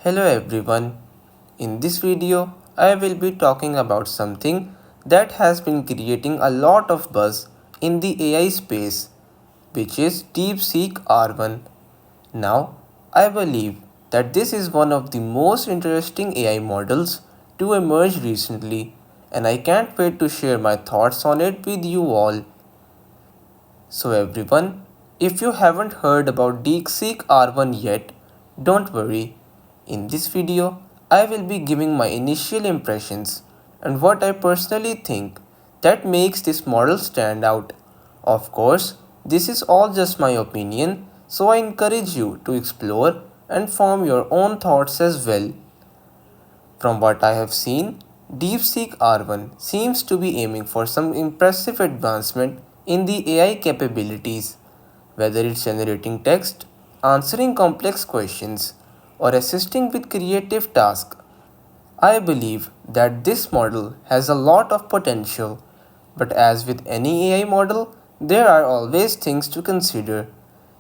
Hello everyone. In this video, I will be talking about something that has been creating a lot of buzz in the AI space, which is DeepSeek R1. Now, I believe that this is one of the most interesting AI models to emerge recently, and I can't wait to share my thoughts on it with you all. So everyone, if you haven't heard about DeepSeek R1 yet, don't worry. In this video, I will be giving my initial impressions and what I personally think that makes this model stand out. Of course, this is all just my opinion, so I encourage you to explore and form your own thoughts as well. From what I have seen, DeepSeek R1 seems to be aiming for some impressive advancement in the AI capabilities, whether it's generating text, answering complex questions, or assisting with creative tasks. I believe that this model has a lot of potential, but as with any AI model, there are always things to consider.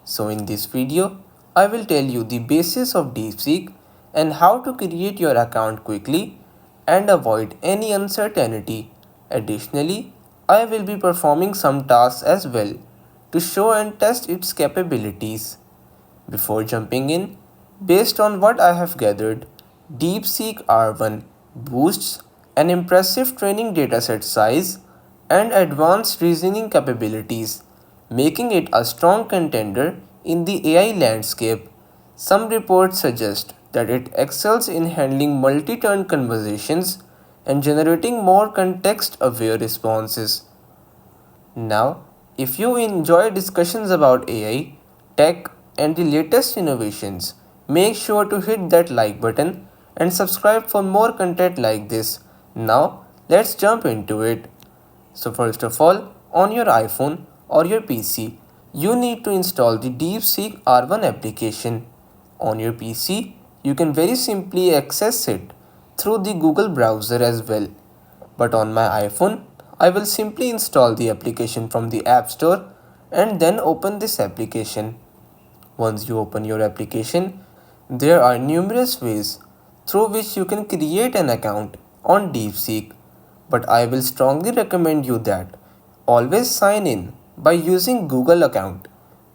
So in this video, I will tell you the basis of DeepSeek and how to create your account quickly and avoid any uncertainty. Additionally, I will be performing some tasks as well to show and test its capabilities. Before jumping in, based on what I have gathered, DeepSeek R1 boasts an impressive training dataset size and advanced reasoning capabilities, making it a strong contender in the AI landscape. Some reports suggest that it excels in handling multi turn conversations and generating more context aware responses. Now, if you enjoy discussions about AI, tech, and the latest innovations, make sure to hit that like button and subscribe for more content like this. Now, let's jump into it. So, first of all, on your iPhone or your PC, you need to install the DeepSeek R1 application. On your PC, you can very simply access it through the Google browser as well. But on my iPhone, I will simply install the application from the App Store and then open this application. Once you open your application, there are numerous ways through which you can create an account on DeepSeek. But I will strongly recommend you that always sign in by using Google account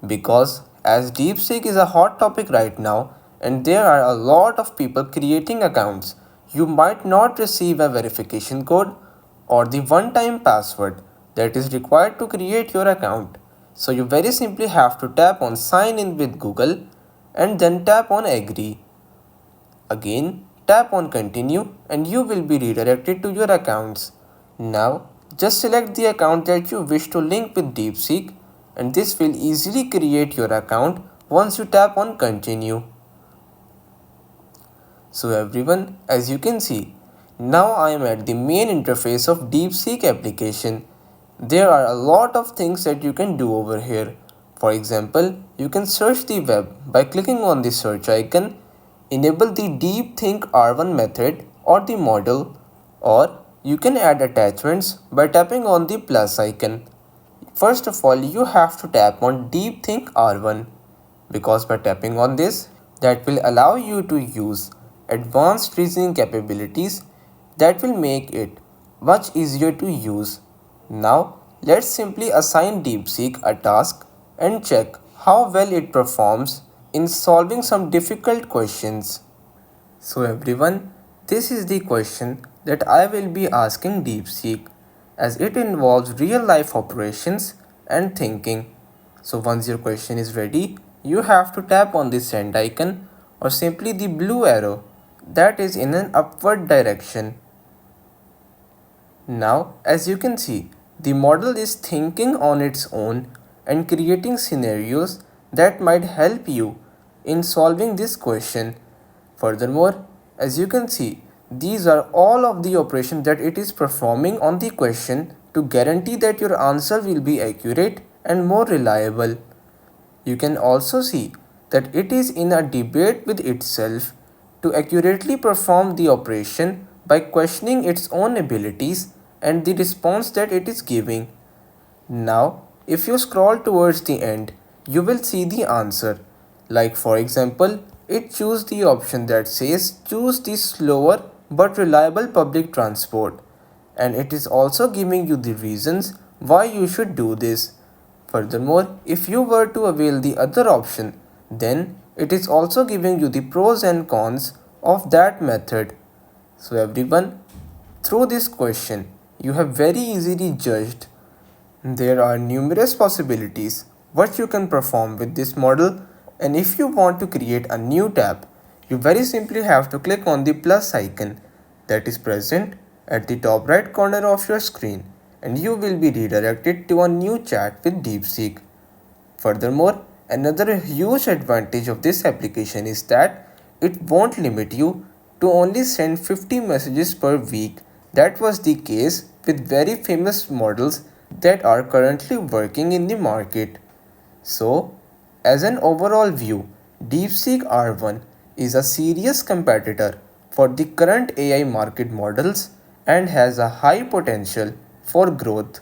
because as DeepSeek is a hot topic right now and there are a lot of people creating accounts, you might not receive a verification code or the one-time password that is required to create your account. So you very simply have to tap on sign in with Google and then tap on agree. Again, tap on continue and you will be redirected to your accounts. Now, just select the account that you wish to link with DeepSeek and this will easily create your account once you tap on continue. So everyone, as you can see, now I am at the main interface of DeepSeek application. There are a lot of things that you can do over here. For example, you can search the web by clicking on the search icon, enable the DeepThink R1 method or the model, or you can add attachments by tapping on the plus icon. First of all, you have to tap on DeepThink R1 because by tapping on this, that will allow you to use advanced reasoning capabilities that will make it much easier to use. Now, let's simply assign DeepSeek a task and check how well it performs in solving some difficult questions. So everyone, this is the question that I will be asking DeepSeek as it involves real life operations and thinking. So once your question is ready, you have to tap on the send icon or simply the blue arrow that is in an upward direction. Now, as you can see, the model is thinking on its own and creating scenarios that might help you in solving this question. Furthermore, as you can see, these are all of the operations that it is performing on the question to guarantee that your answer will be accurate and more reliable. You can also see that it is in a debate with itself to accurately perform the operation by questioning its own abilities and the response that it is giving. Now, if you scroll towards the end, you will see the answer. Like for example, it chooses the option that says choose the slower but reliable public transport, and it is also giving you the reasons why you should do this. Furthermore, if you were to avail the other option, then it is also giving you the pros and cons of that method. So everyone, through this question, you have very easily judged there are numerous possibilities what you can perform with this model, and if you want to create a new tab, you very simply have to click on the plus icon that is present at the top right corner of your screen, and you will be redirected to a new chat with DeepSeek. Furthermore, another huge advantage of this application is that it won't limit you to only send 50 messages per week. That was the case with very famous models that are currently working in the market. So, as an overall view, DeepSeek R1 is a serious competitor for the current AI market models and has a high potential for growth.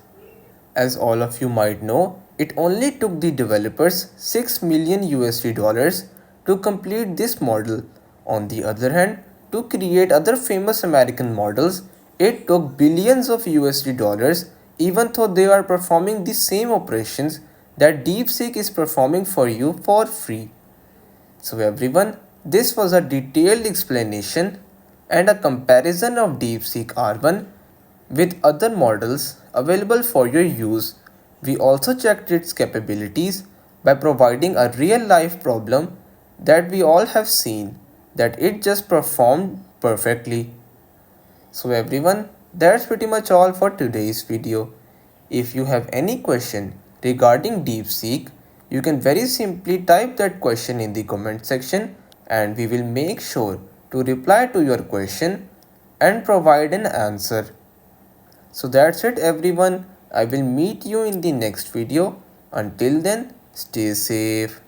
As all of you might know, it only took the developers 6 million USD dollars to complete this model. On the other hand, to create other famous American models, it took billions of USD dollars, even though they are performing the same operations that DeepSeek is performing for you for free. So everyone, this was a detailed explanation and a comparison of DeepSeek R1 with other models available for your use. We also checked its capabilities by providing a real life problem that we all have seen that it just performed perfectly. So everyone, that's pretty much all for today's video. If you have any question regarding DeepSeek, you can very simply type that question in the comment section and we will make sure to reply to your question and provide an answer. So that's it everyone. I will meet you in the next video. Until then, stay safe.